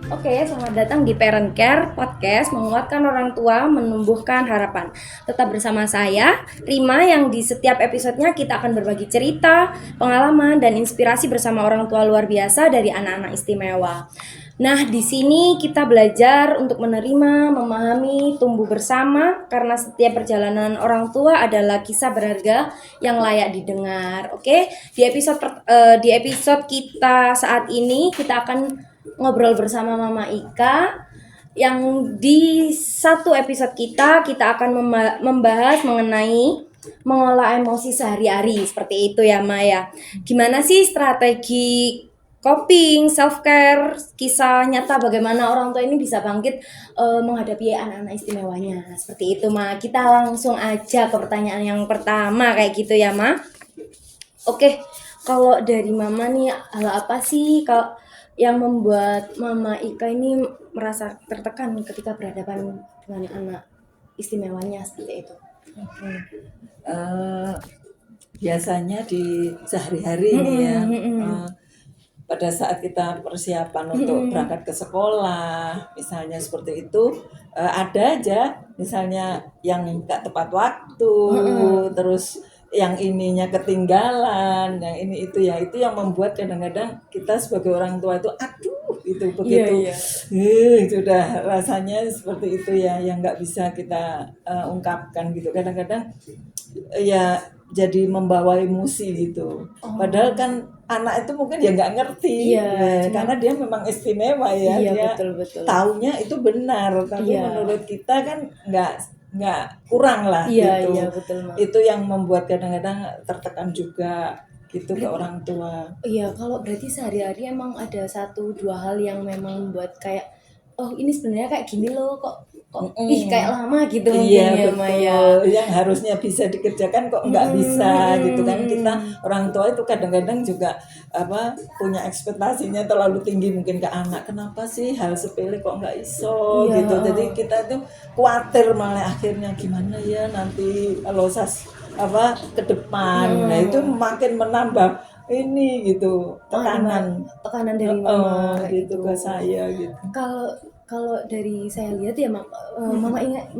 Oke, selamat datang di Parent Care Podcast, menguatkan orang tua, menumbuhkan harapan. Tetap bersama saya, Rima, yang di setiap episodenya kita akan berbagi cerita, pengalaman, dan inspirasi bersama orang tua luar biasa dari anak-anak istimewa. Nah, di sini kita belajar untuk menerima, memahami, tumbuh bersama, karena setiap perjalanan orang tua adalah kisah berharga yang layak didengar. Oke, di episode kita saat ini kita akan ngobrol bersama Mama Ika, yang di satu episode kita akan membahas mengenai mengolah emosi sehari-hari seperti itu ya Maya. Gimana sih strategi coping, self care, kisah nyata bagaimana orang tua ini bisa bangkit menghadapi anak-anak istimewanya seperti itu Ma. Kita langsung aja ke pertanyaan yang pertama kayak gitu ya Ma. Oke, kalau dari Mama nih, hal apa sih kalau yang membuat Mama Ika ini merasa tertekan ketika berhadapan dengan anak istimewanya seperti itu? Eh, Biasanya di sehari-hari nih ya, pada saat kita persiapan untuk berangkat ke sekolah, misalnya seperti itu, ada aja misalnya yang nggak tepat waktu, terus yang ininya ketinggalan, yang ini itu ya, itu yang membuat kadang-kadang kita sebagai orang tua itu aduh itu begitu, sudah rasanya seperti itu ya, yang nggak bisa kita ungkapkan gitu. Kadang-kadang ya jadi membawa emosi gitu. Padahal kan anak itu mungkin ya nggak ngerti, karena dia memang istimewa ya, dia betul. taunya itu benar, tapi menurut kita kan nggak kurang lah gitu. Betul, Ma. Itu yang membuat kadang-kadang tertekan juga gitu ke orang tua. Iya, kalau berarti sehari-hari emang ada satu dua hal yang memang membuat kayak oh ini sebenarnya kayak gini loh kok kayak lama gitu mungkin Iya ya betul, Maya. yang harusnya bisa dikerjakan kok nggak bisa gitu kan. Kita orang tua itu kadang-kadang juga punya ekspektasinya terlalu tinggi mungkin ke anak, kenapa sih hal sepele kok nggak iso gitu. Jadi kita tuh khawatir malah akhirnya gimana ya nanti kalau ke depan. Nah itu makin menambah ini gitu tekanan dari Mama kayak gitu ke saya gitu. Kalau dari saya lihat ya Mama ingat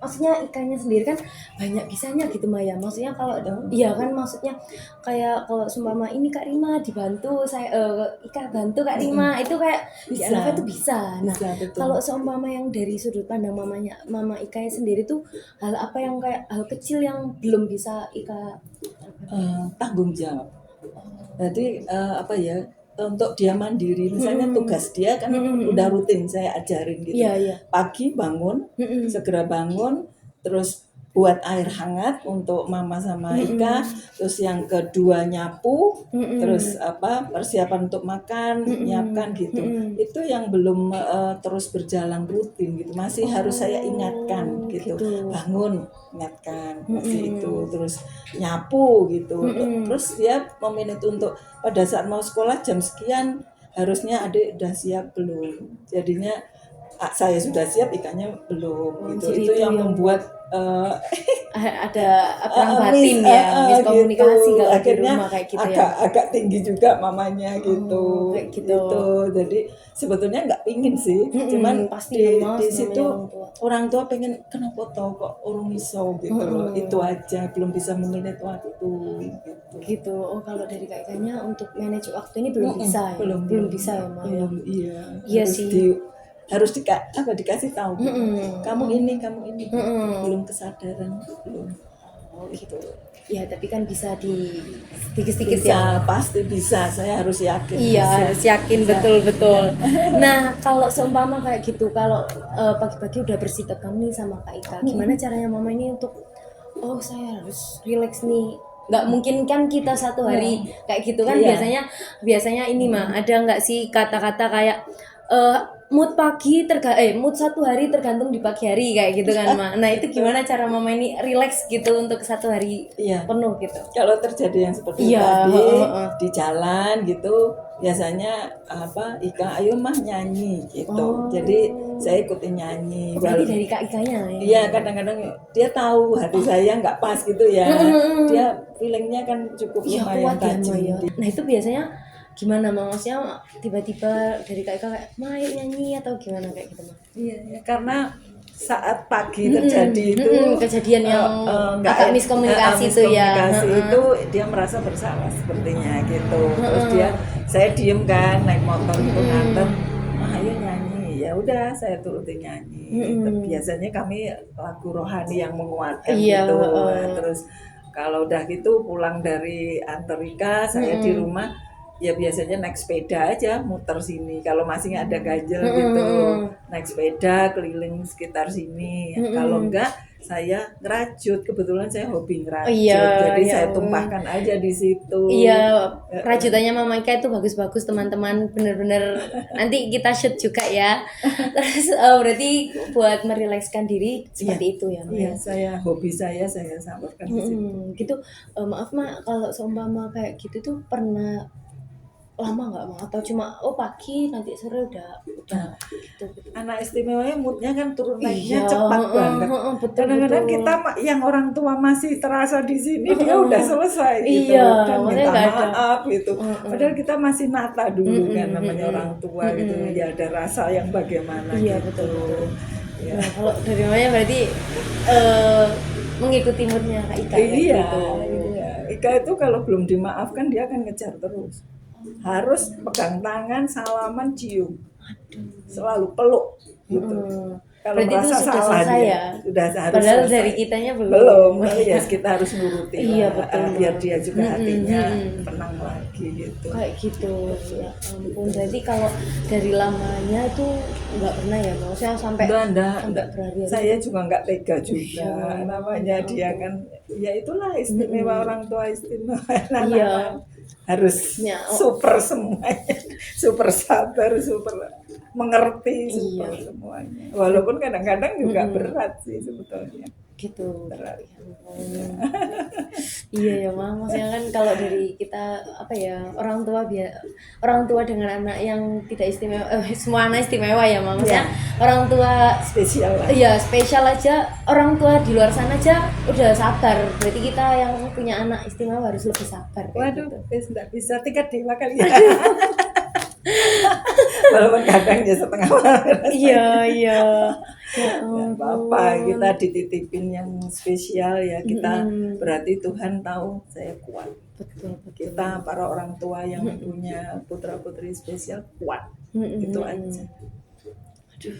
maksudnya ikannya sendiri kan banyak bisanya gitu Maya. Maksudnya kalau iya kan maksudnya kayak kalau seumpama ini Kak Rima dibantu saya Ika bantu Kak Rima itu kayak di Bisa. anak itu bisa. Nah, Bisa, betul. kalau seumpama yang dari sudut pandang Mama Ika sendiri tuh hal apa yang kayak hal kecil yang belum bisa Ika tanggung jawab. Jadi untuk dia mandiri, misalnya tugas dia kan udah rutin saya ajarin gitu. Iya. Pagi bangun, segera bangun, terus buat air hangat untuk mama sama Ika, terus yang kedua nyapu, terus persiapan untuk makan, nyiapkan gitu. Itu yang belum terus berjalan rutin gitu, masih harus saya ingatkan gitu. Bangun, ingatkan, masih itu, terus nyapu gitu. Terus dia meminit untuk pada saat mau sekolah jam sekian harusnya adik udah siap belum, jadinya saya sudah siap ikannya belum gitu. Itu yang membuat ada perang batin ya, miskomunikasi gitu. kalau Akhirnya di rumah kayak gitu agak tinggi juga mamanya gitu. Kayak gitu. Jadi sebetulnya nggak pingin sih, cuman pasti di situ orang tua pengen kenapa tau kok urung iso gitu loh. Itu aja, belum bisa memanage waktu gitu. Oh, kalau dari Kak Ikanya untuk manage waktu ini belum bisa ya? Belum bisa ya, Ma? Iya sih. Harus dikasih tahu kamu ini belum kesadaran belum gitu ya, tapi kan bisa sedikit-sedikit ya, pasti bisa, saya harus yakin harus yakin bisa. betul nah kalau seumpama kayak gitu, kalau pagi-pagi udah bersih tegang nih sama Kak Ika, gimana caranya Mama ini untuk saya harus relax nih? Nggak mungkin kan kita satu hari kayak gitu kan. Biasanya ini mah ada nggak sih kata-kata kayak mood mood satu hari tergantung di pagi hari kayak gitu kan Ma. Nah itu gimana cara Mama ini relax gitu untuk satu hari penuh gitu? Kalau terjadi yang seperti tadi di jalan gitu, biasanya Ika ayo mah nyanyi gitu. Jadi saya ikutin nyanyi. Berarti dari Kak Ikanya ya? Iya, kadang-kadang dia tahu hati saya nggak pas gitu ya. Dia feelingnya kan cukup lumayan tajam. Nah itu biasanya gimana Mang? Maksudnya tiba-tiba dari Kak Ika kayak Ma ayo nyanyi atau gimana kayak gitu Mang? Iya, ya, karena saat pagi terjadi itu kejadian yang nggak agak miskomunikasi itu ya. miskomunikasi itu dia merasa bersalah sepertinya gitu. Terus saya diem kan naik motor itu nganter, ayo nyanyi. Ya udah saya turutin nyanyi. Biasanya kami lagu rohani yang menguatkan Iya, gitu. Terus kalau udah gitu pulang dari Antarika saya di rumah ya biasanya naik sepeda aja muter sini kalau masih nggak ada ganjel gitu, naik sepeda keliling sekitar sini. Kalau enggak saya ngerajut, kebetulan saya hobi ngerajut. Jadi ya saya tumpahkan aja di situ. Iya, rajutannya Mama Ika itu bagus-bagus teman-teman, bener-bener nanti kita shoot juga ya. Terus berarti buat merilekskan diri seperti itu ya Mama? Iya, hobi saya salurkan di situ. Gitu. Maaf Mak, kalau seumpama kayak gitu tuh pernah lama nggak Mak? Atau cuma pagi nanti sore udah gitu. Anak istimewanya moodnya kan turun naiknya Iya, cepat banget. betul, Kadang-kadang betul. kita yang orang tua masih terasa di sini dia udah selesai gitu Iya, dan makanya minta nggak ada. maaf gitu. Padahal kita masih nata dulu kan namanya orang tua gitu. Ya ada rasa yang bagaimana Iya, gitu. betul. Ya. Nah, kalau dari mamanya berarti mengikuti moodnya Kak Ika ya, Iya, gitu. iya. Ika itu kalau belum dimaafkan dia akan ngejar terus. Harus pegang tangan, salaman, cium. Selalu peluk gitu. Kalau Berarti itu merasa sudah salah selesai dia, ya? sudah harus Padahal selesai. dari kitanya belum. Belum, ya kita harus nuruti Iya, lah, betul. biar dia juga hatinya tenang lagi gitu. Kayak gitu, ya ampun. Berarti kalau dari lamanya itu nggak pernah ya, maksudnya sampai Enggak. berhari-hari. Saya juga nggak tega juga. Namanya dia kan, ya itulah istimewa orang tua istimewa. Iya. Harus Ya, super semuanya, super sabar, super mengerti, super semuanya. Walaupun kadang-kadang juga berat sih sebetulnya. Gitu. Berat. Iya ya Mama, maksudnya kan kalau dari kita apa ya orang tua dengan anak yang tidak istimewa, semua anak istimewa ya Mama, maksudnya orang tua spesial lah. Iya spesial aja, orang tua di luar sana aja udah sabar, berarti kita yang punya anak istimewa harus lebih sabar. Waduh, nggak bisa tingkat dewa kali ya. Walaupun kadang ya setengah malam. Iya. Nggak apa-apa, kita dititipin yang spesial ya kita berarti Tuhan tahu saya kuat. Betul. Kita para orang tua yang punya putra putri spesial kuat. Itu aja. Aduh,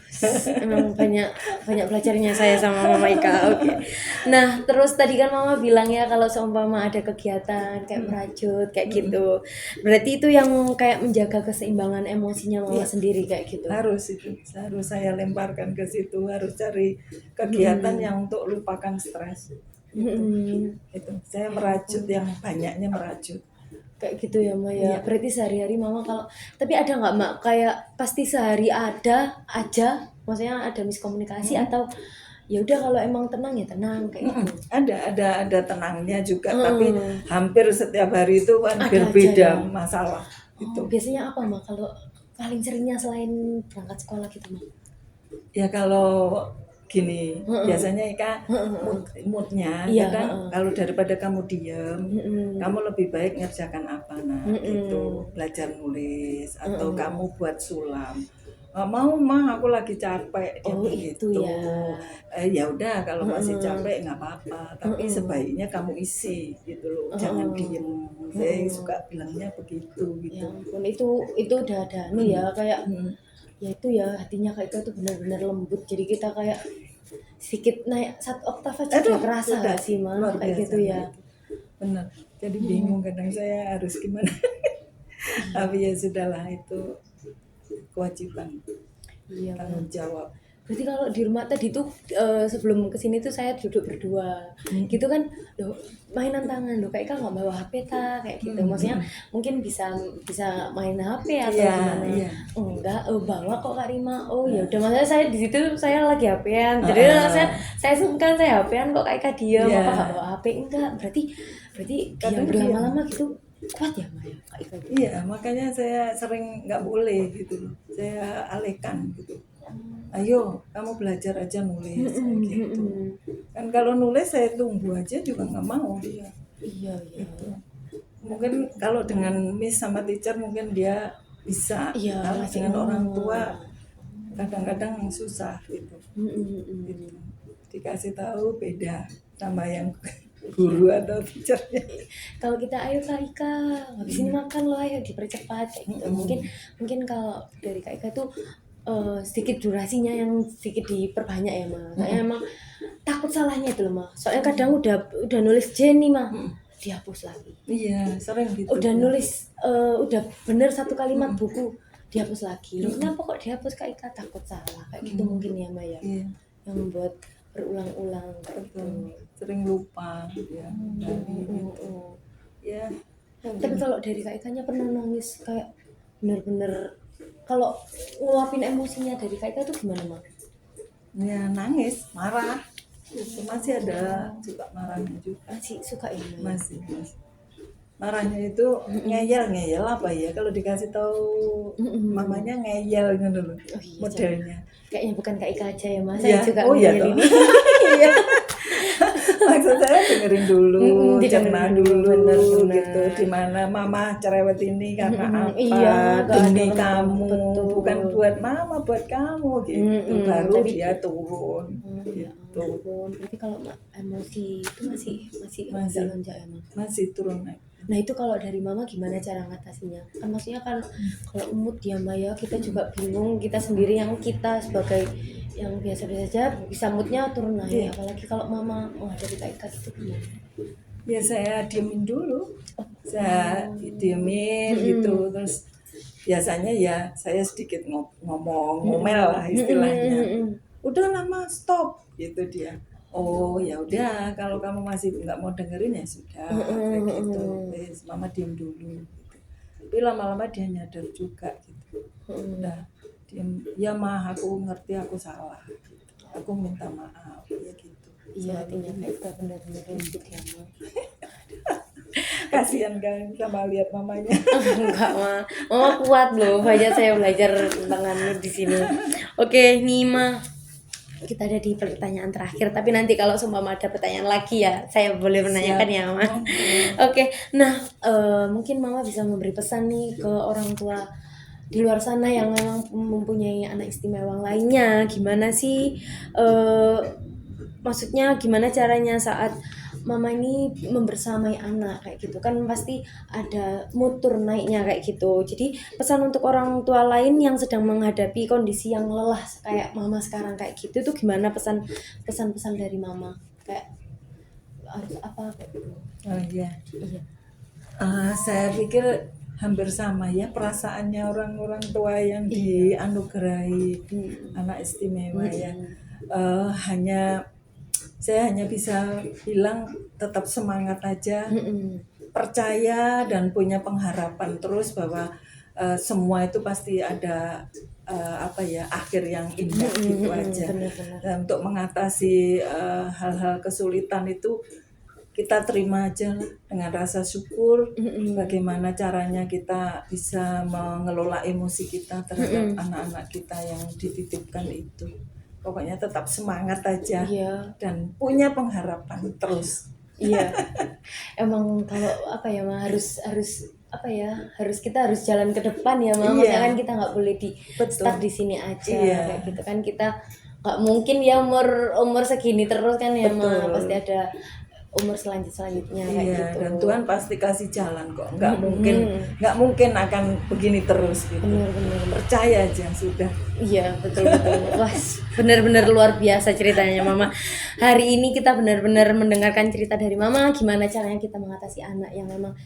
emang banyak belajarnya saya sama Mama Ika. Oke. Nah, terus tadi kan Mama bilang ya kalau seumpama ada kegiatan kayak merajut kayak gitu. Berarti itu yang kayak menjaga keseimbangan emosinya Mama sendiri kayak gitu. Harus saya lemparkan ke situ, harus cari kegiatan yang untuk lupakan stres. Itu. Saya merajut yang banyaknya merajut. Kayak gitu ya Ma ya. Berarti sehari-hari Mama kalau tapi ada nggak Mak kayak pasti sehari ada aja, maksudnya ada miskomunikasi atau ya udah kalau emang tenang ya tenang kayak gitu. Ada tenangnya juga, tapi hampir setiap hari itu kan berbeda masalah. Itu. Biasanya apa Mak kalau paling seringnya selain berangkat sekolah gitu Mak? Ya kalau gini, biasanya Ika moodnya kadang kalau daripada kamu diem, kamu lebih baik ngerjakan apa gitu, belajar nulis atau kamu buat sulam. Mau mah aku lagi capek gitu ya. Ya udah kalau masih capek nggak apa-apa, tapi sebaiknya kamu isi gitu loh, jangan diem. Saya suka bilangnya begitu gitu. Ya ampun, itu udah ada ya kayak ya itu ya hatinya kayak itu tuh benar-benar lembut, jadi kita kayak sedikit naik 1 oktav aja udah kerasa gak sih Mama kayak gitu ya. Benar, jadi bingung kadang saya harus gimana. Tapi ya sudahlah, itu kewajiban, tanggung jawab. Berarti kalau di rumah tadi tuh sebelum kesini tuh saya duduk berdua gitu kan, loh mainan tangan loh kayak kan nggak bawa HP kayak gitu, maksudnya mungkin bisa main HP atau gimana. Enggak, bawa kok Kak Rima. Ya udah, maksudnya saya di situ saya lagi HP-an, jadi saya sungkan saya HP-an kok kayak diem apa nggak bawa HP. Enggak, berarti yang berlama-lama gitu kuat ya Maya Kak Ika. Iya, makanya saya sering nggak boleh gitu loh, saya alihkan gitu. Ayo kamu belajar aja nulis gitu. Kan kalau nulis saya tunggu aja juga nggak mau dia. Iya. Gitu. mungkin kalau dengan Miss sama teacher mungkin dia bisa. Iya, Kalau masih dengan orang ngomong. tua kadang-kadang susah gitu. Gitu. Dikasih tahu beda sama yang guru atau teachernya. Kalau kita ayo Kak Ika, habis ini makan loh, ayo dipercepat kayak gitu. Mungkin kalau dari Kak Ika tuh sedikit durasinya yang sedikit diperbanyak ya Ma. Soalnya emang takut salahnya itu loh Ma. Soalnya kadang udah nulis Jenny mah dihapus lagi. Iya, sering gitu. Udah nulis udah bener satu kalimat buku dihapus lagi. Loh kenapa kok dihapus Kak Ika? Takut salah kayak gitu mungkin ya Ma ya. Iya, Yang membuat berulang-ulang kayak gitu. sering lupa ya. Ya, Tapi kalau dari Kak Ikanya pernah nangis kayak bener-bener kalau ngeluapin emosinya dari Kak Ika itu gimana Mak? ya nangis, marah. Itu masih ada juga marahnya juga. Masih suka ya Ma? Masih. Marahnya itu ngeyel apa ya, kalau dikasih tahu mamanya ngeyel gitu loh. Oh iya, Modelnya. Kayaknya bukan Kak Ika aja ya Mas, Iya. saya juga Oh iya ngeyel toh. ini. Iya. Maksud saya dengerin dulu, cerna Dengerin dulu, bener-bener. gitu. Dimana mama cerewet ini karena apa? Iya, gak Demi ada kamu, betul. bukan buat mama, buat kamu gitu. Baru tapi- dia turun. Ya Gitu. ampun, berarti kalau emosi itu masih lonjak-lonjak ya Mak? Masih turun naik. Nah itu kalau dari mama gimana cara ngatasinya? Kan maksudnya kan kalau mood ya Mbak ya, kita juga bingung, kita sendiri yang kita sebagai yang biasa-biasa aja bisa moodnya turun naik. Apalagi kalau mama menghadapi Kak Ika gitu gimana? Ya saya diemin dulu, saya diemin gitu, terus biasanya ya saya sedikit ngomel lah istilahnya. Udah lama stop gitu dia. Oh ya udah, kalau kamu masih nggak mau dengerin ya sudah, kayak gitu. Wes, mama diem dulu. Gitu. Tapi lama-lama dia nyadar juga gitu. Udah diem, ya mah aku ngerti aku salah. Gitu. Aku minta maaf ya gitu. Iya artinya Kak Ika benar-benar lembut ya Ma. Kasihan kan sama lihat mamanya. Enggak Ma, mama kuat loh, banyak saya belajar tentang anu di sini. Oke nih Ma, kita ada di pertanyaan terakhir, tapi nanti kalau seumpama ada pertanyaan lagi ya saya boleh menanyakan ya Mama. Oke, nah mungkin Mama bisa memberi pesan nih ke orang tua di luar sana yang memang mempunyai anak istimewa lainnya. Gimana sih maksudnya gimana caranya saat Mama ini membersamai anak kayak gitu kan pasti ada mutur naiknya kayak gitu. Jadi pesan untuk orang tua lain yang sedang menghadapi kondisi yang lelah kayak Mama sekarang kayak gitu itu gimana pesan-pesan dari Mama kayak harus apa kayak gitu. Oh iya. Iya. Saya pikir hampir sama ya perasaannya orang-orang tua yang dianugerahi anak istimewa ya. Saya hanya bisa bilang tetap semangat aja, percaya dan punya pengharapan terus bahwa semua itu pasti ada akhir yang indah gitu aja. Benar-benar. Dan untuk mengatasi hal-hal kesulitan itu kita terima aja lah dengan rasa syukur. Bagaimana caranya kita bisa mengelola emosi kita terhadap anak-anak kita yang dititipkan itu. Pokoknya tetap semangat aja dan punya pengharapan terus. Iya. Emang kalau apa ya Ma harus kita harus jalan ke depan ya Ma. Maksudnya kan kita nggak boleh di stuck di sini aja kayak gitu kan kita nggak mungkin ya umur segini terus kan ya Ma. Pasti ada umur selanjutnya kayak gitu. Dan Tuhan pasti kasih jalan kok. Nggak mungkin akan begini terus gitu. Benar-benar. Percaya aja sudah. Iya betul. Wah benar-benar luar biasa ceritanya Mama. Hari ini kita benar-benar mendengarkan cerita dari Mama gimana caranya kita mengatasi anak yang memang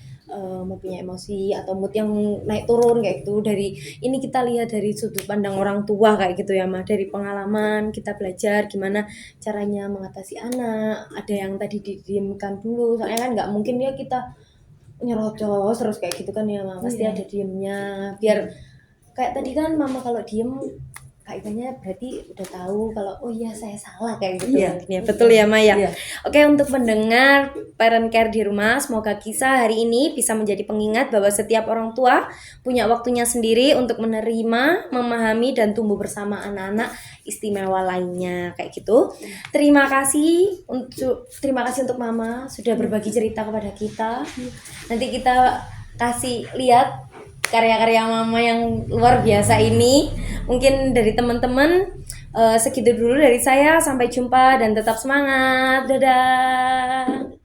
mempunyai emosi atau mood yang naik turun kayak gitu. Dari ini kita lihat dari sudut pandang orang tua kayak gitu ya Ma. Dari pengalaman kita belajar gimana caranya mengatasi anak. Ada yang tadi didiamkan dulu soalnya kan nggak mungkin ya kita nyerocos terus kayak gitu kan ya Ma. Pasti ada diemnya biar kayak tadi kan Mama kalau diem faedahnya berarti udah tahu kalau oh iya saya salah kayak gitu. Iya. Ya, betul ya Maya. Iya. Oke, untuk pendengar Parent Care di rumah, semoga kisah hari ini bisa menjadi pengingat bahwa setiap orang tua punya waktunya sendiri untuk menerima, memahami dan tumbuh bersama anak-anak istimewa lainnya kayak gitu. Terima kasih untuk Mama sudah berbagi cerita kepada kita. Nanti kita kasih lihat karya-karya Mama yang luar biasa ini. Mungkin dari teman-teman segitu dulu dari saya. Sampai jumpa dan tetap semangat. Dadah.